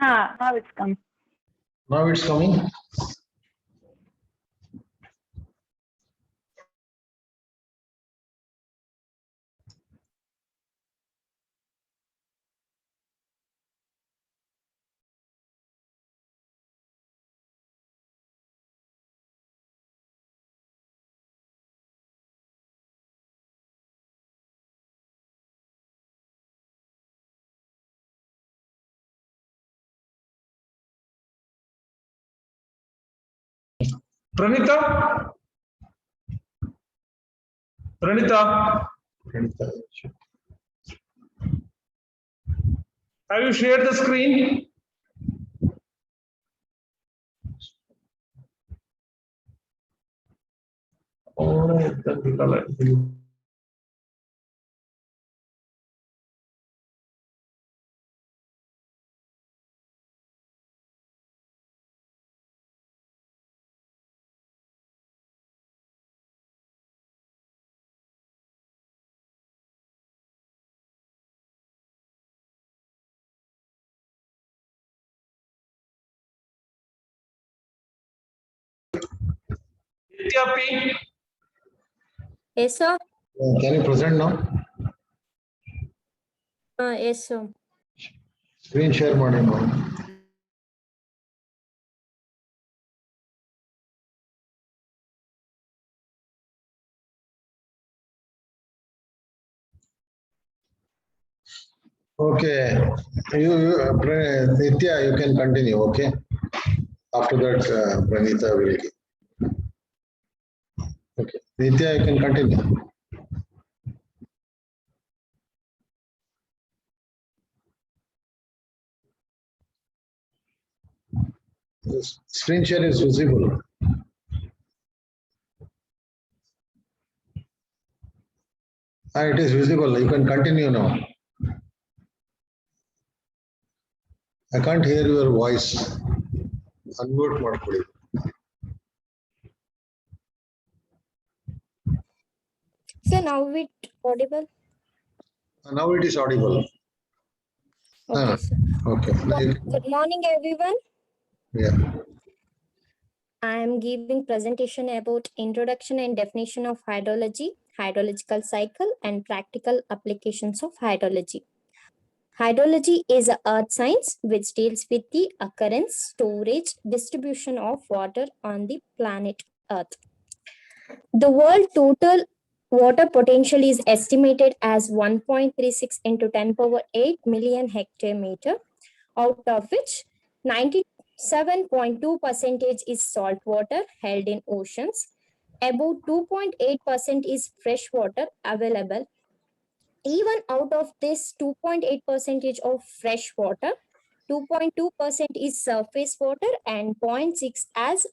Now it's come. Now it's coming. Pranita? Pranita? Have you shared the screen? Oh, Nitya P. Yes, sir. Can you present now? Yes, sir. Screen share ಮಾಡಿ. Okay, Nitya, you can continue. Okay. After that, Pranita will give. Okay, Nitya, you can continue. The screen share is visible. It is visible. You can continue now. I can't hear your voice. Unmute ಮಾಡ್ಕೊಳ್ಳಿ. So now it audible? Now it is audible. Okay, sir. Okay. Good morning, everyone. Yeah. I am giving presentation about introduction and definition of hydrology, hydrological cycle, and practical applications of hydrology. Hydrology is an earth science which deals with the occurrence, storage, distribution of water on the planet Earth. The world total water potential is estimated as 1.36 into 10 power 8 million hectare meter, out of which 97.2% is salt water held in oceans. About 2.8% is fresh water available. Even out of this 2.8% of fresh water, 2.2% is surface water and 0.6 as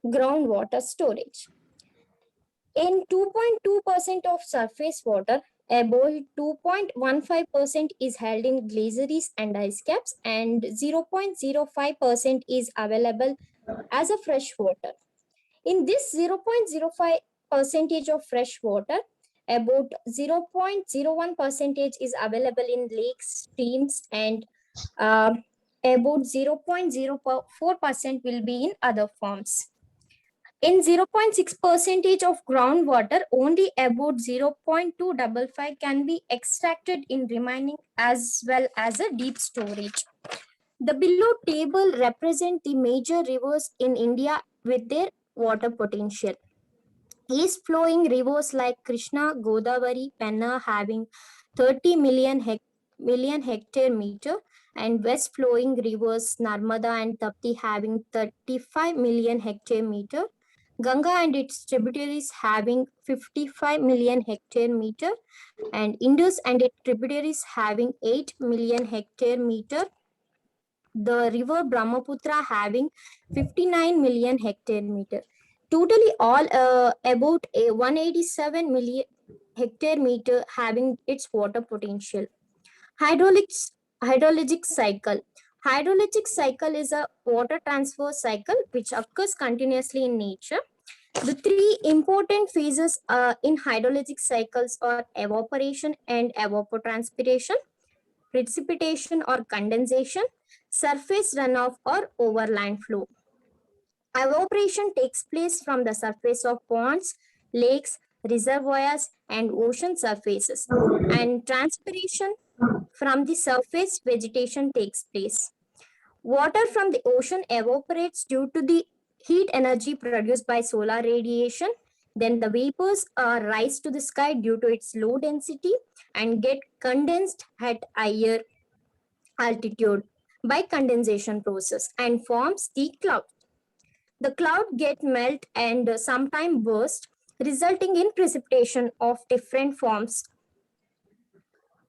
groundwater storage. In 2.2% of surface water, about 2.15% is held in glaciers and ice caps, and 0.05% is available as a fresh water. In this 0.05% of fresh water, about 0.01% is available in lakes, streams, and about 0.04% will be in other forms. In 0.6% of groundwater, only about 0.255 can be extracted in remaining, as well as a deep storage. The below table represent the major rivers in India with their water potential. East flowing rivers like Krishna, Godavari, Penna having 30 million hectare meter, and west flowing rivers Narmada and Tapti having 35 million hectare meter. Ganga and its tributaries having 55 million hectare meter, and Indus and its tributaries having 8 million hectare meter. The river Brahmaputra having 59 million hectare meter. Totally all about a 187 million hectare meter having its water potential. Hydrologic cycle. Hydrologic cycle is a water transfer cycle which occurs continuously in nature. The three important phases in hydrologic cycles are evaporation and evapotranspiration. precipitation or condensation, surface runoff, or overland flow. Evaporation takes place from the surface of ponds, lakes, reservoirs, and ocean surfaces, and transpiration from the surface vegetation takes place. Water from the ocean evaporates due to the heat energy produced by solar radiation. Then the vapors rise to the sky due to its low density and get condensed at higher altitude by condensation process and forms the cloud. The cloud get melt and sometime burst, resulting in precipitation of different forms.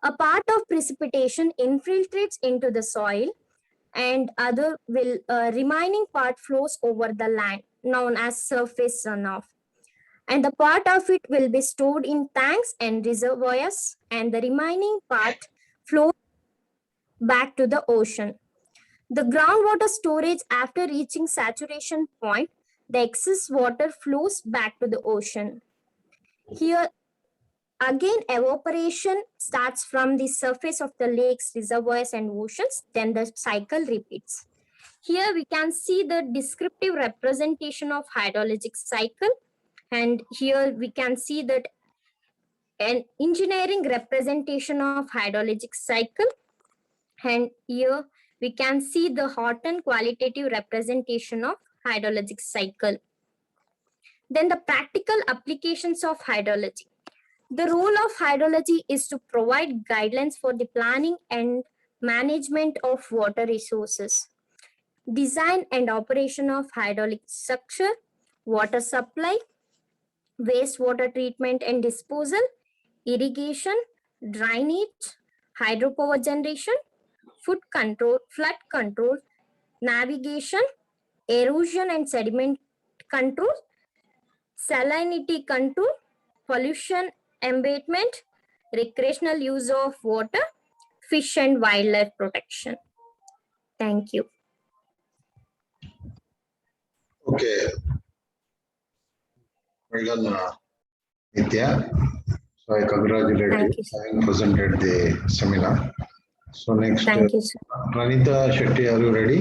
A part of precipitation infiltrates into the soil and other remaining part flows over the land, known as surface runoff. And the part of it will be stored in tanks and reservoirs, and the remaining part flows back to the ocean. The groundwater storage, after reaching saturation point, the excess water flows back to the ocean. Here again, evaporation starts from the surface of the lakes, reservoirs, and oceans, then the cycle repeats. Here we can see the descriptive representation of hydrologic cycle, and here we can see that an engineering representation of hydrologic cycle, and here we can see the Horton qualitative representation of hydrologic cycle. Then the practical applications of hydrology. The role of hydrology is to provide guidelines for the planning and management of water resources, design and operation of hydraulic structure, water supply, wastewater treatment and disposal, irrigation, drainage, hydropower generation, flood control, navigation, erosion and sediment control, salinity control, pollution abatement, recreational use of water, fish and wildlife protection. Thank you. Okay. Well done, Nitya. So I congratulate Thank you you, for having presented the seminar. So next, Thank you, sir. Pranita Shetty, are you ready?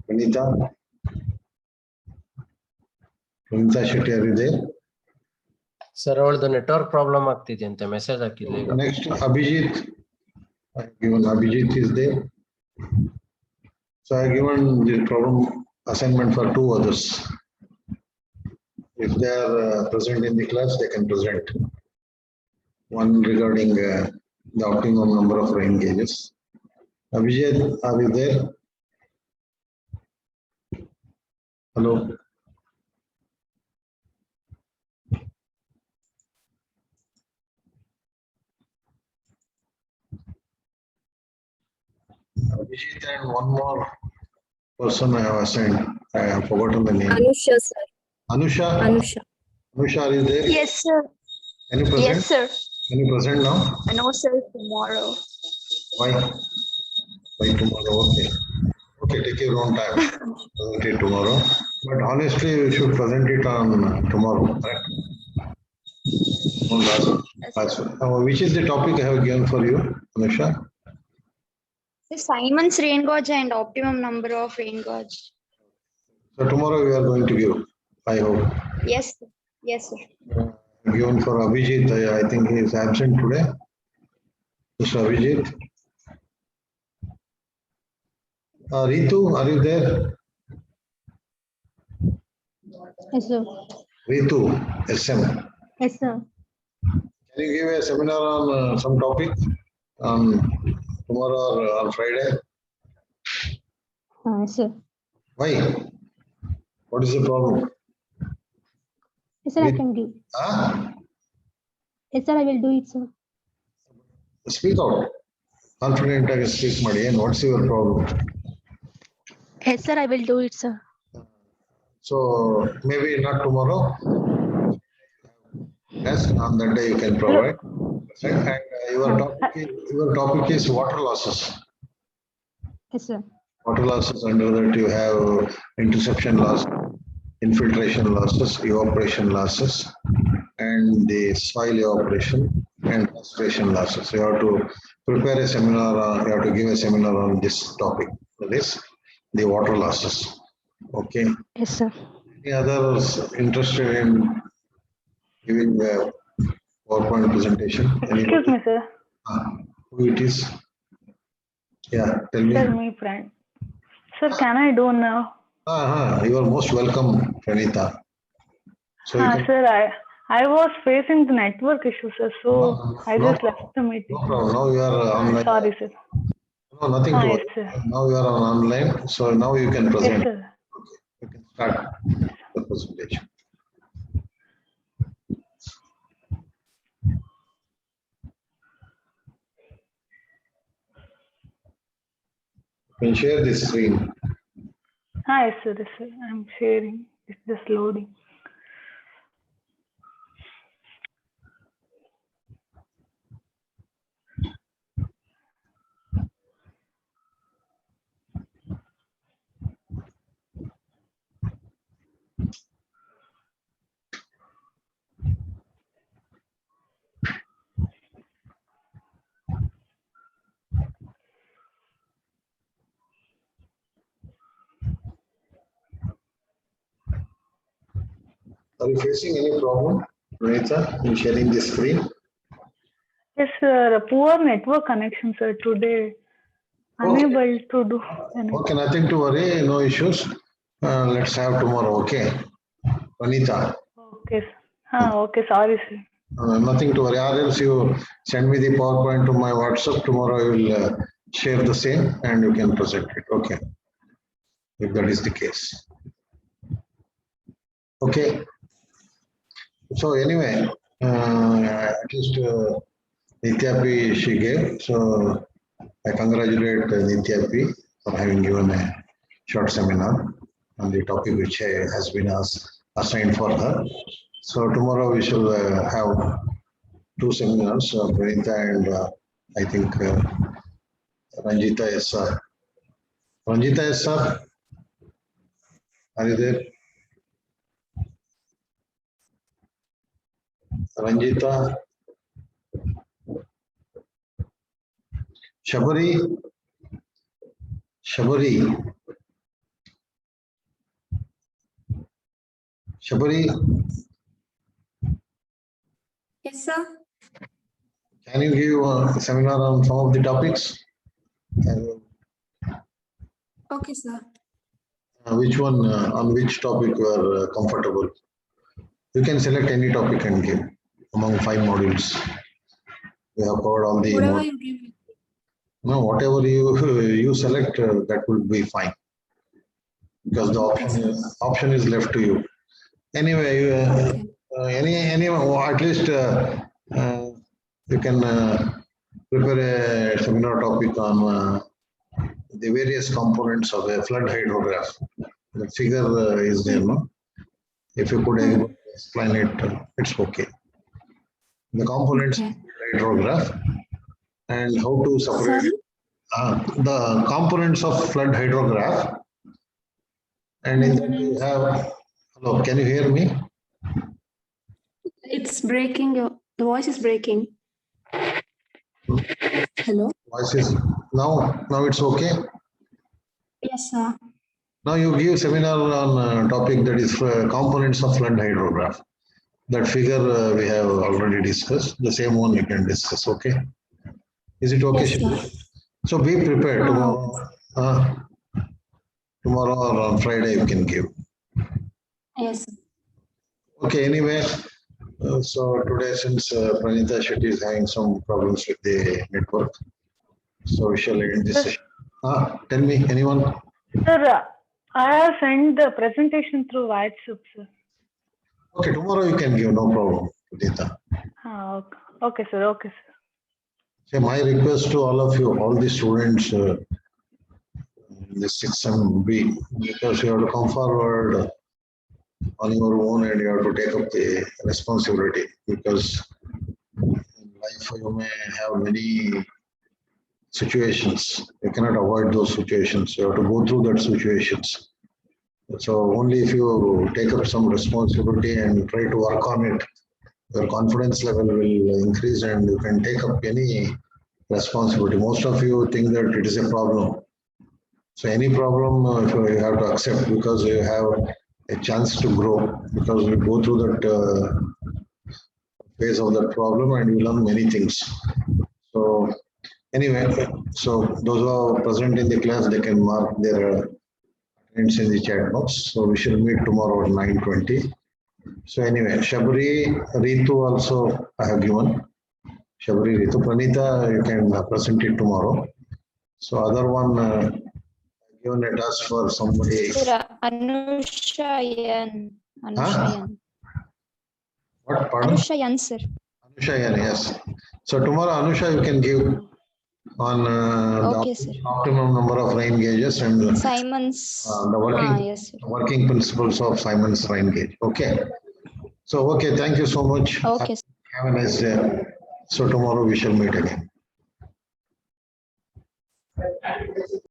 Pranita? Pranita Shetty, are you there? Sir ಅವಳದು network problem ಆಗ್ತಿದೆ ಅಂತ message ಹಾಕಿದ್ಲಿ ಈಗ. Next, Abhijit. I have given Abhijit is there. So I have given the problem assignment for 2 others. If they are present in the class, they can present. One regarding the optimum number of rain gauges. Abhijit, are you there? Hello. Abhijit and one more person I have assigned. I have forgotten the name. Anusha, sir. Anusha? Anusha. Anusha, are you there? Yes, sir. Can you present? Yes, sir. Can you present now? No, sir. Tomorrow. Why? By tomorrow, okay. Okay, take your own time. Present it tomorrow. But honestly, you should present it on tomorrow, correct? Which is the topic I have given for you, Anusha? Simon's rain gauge and optimum number of rain gauge. So tomorrow we are going to give, I hope. Yes, sir. Yes, sir. Given for Abhijit, I think he is absent today. Mr. Abhijit. Ritu, are you there? Yes, sir. Ritu, SM. Yes, sir. Can you give a seminar on some topic on tomorrow or on Friday? Yes, sir. Why? What is the problem? Yes, sir, I can give. Huh? Yes, sir, I will do it, sir. Speak out. Confident I speak, Madian. What's your problem? Yes, sir, I will do it, sir. So maybe not tomorrow. Yes, on that day you can provide. And your topic is water losses. Yes, sir. Water losses, under that you have interception loss, infiltration losses, evaporation losses, and the soil evaporation and transpiration losses. You have to prepare a seminar, you have to give a seminar on this topic, that is the water losses. Okay. Yes, sir. Any others interested in giving a PowerPoint presentation? Excuse me, sir. Who it is? Yeah, tell me. Sir, me friend. Sir, can I do now? You are most welcome, Pranita. So you can, Sir, I was facing the network issue, sir. So I no just left the meeting. no problem. Now you are online. Sorry, sir. No, nothing to Yes, worry. sir. Now you are on online, so now you can Yes, present. sir. You can start the presentation. You can share this screen. Yes, sir. Yes, sir. I'm sharing. It's just loading. Are you facing any problem, Pranita, in sharing this screen? Yes, sir. Poor network connection, sir. Today, unable to do anything. Okay, nothing to worry, no issues. Let's have tomorrow, okay? Pranita, Okay, sir. Okay, sorry, sir. nothing to worry. Or else you send me the PowerPoint to my WhatsApp. Tomorrow I will share the same and you can present it, okay? If that is the case. Okay. So anyway, at least Nitya she gave. So I congratulate Nitya for having given a short seminar on the topic which has been assigned for her. So tomorrow we shall have two seminars, Pranita and I think Ranjita SR. Ranjita SR, are you there? Ranjita, Shabari, Shabari, Yes, sir. can you give a seminar on some of the topics? Okay, sir. Which one, on which topic you are comfortable? You can select any topic and give among 5 modules. We have covered all the Whatever modules. you give me. No, whatever you select, that will be fine. Because the option is left to you. Anyway, any at least you can prepare a seminar topic on the various components of a flood hydrograph. The figure is there, no? If you could explain it, it's okay. The components of hydrograph and how to separate the components of flood hydrograph. And in that you have, hello, can you hear me? It's breaking. The voice is breaking. Hello. Voice is now it's okay. Yes, sir. Now you give seminar on topic that is components of flood hydrograph. That figure we have already discussed. The same one you can discuss. Okay. Is it okay? Yes, sir. So be prepared tomorrow. Tomorrow or on Friday you can give. Yes. Okay. Anyway, so today since Pranita Shetty is having some problems with the network, so we shall end this session. Tell me, anyone? Sir, I have sent the presentation through WhatsApp, sir. Okay, tomorrow you can give, no problem, Pranita. Okay, sir. Okay, sir. So my request to all of you, all the students in the 6th B, because you have to come forward on your own and you have to take up the responsibility, because in life you may have many situations. You cannot avoid those situations. You have to go through that situations. So only if you take up some responsibility and try to work on it, your confidence level will increase and you can take up any responsibility. Most of you think that it is a problem. So any problem you have to accept because you have a chance to grow because we go through that phase of that problem and you learn many things. So anyway, so those who are present in the class, they can mark their attendance in the chat box. So we shall meet tomorrow at 9:20. So anyway, Shabri, Ritu also I have given. Shabri, Ritu, Pranita, you can present it tomorrow. So other one given a task for somebody. Sir, Anushayan. Anushayan. What? Pardon? Anushayan, sir. Anusha, yes. So tomorrow, Anusha, you can give on Okay, the sir. optimum number of rain gauges and Simon's. the working Yes, sir. working principles of Simon's rain gauge. Okay. So okay, thank you so much. Okay, sir. Have a nice day. So tomorrow we shall meet again.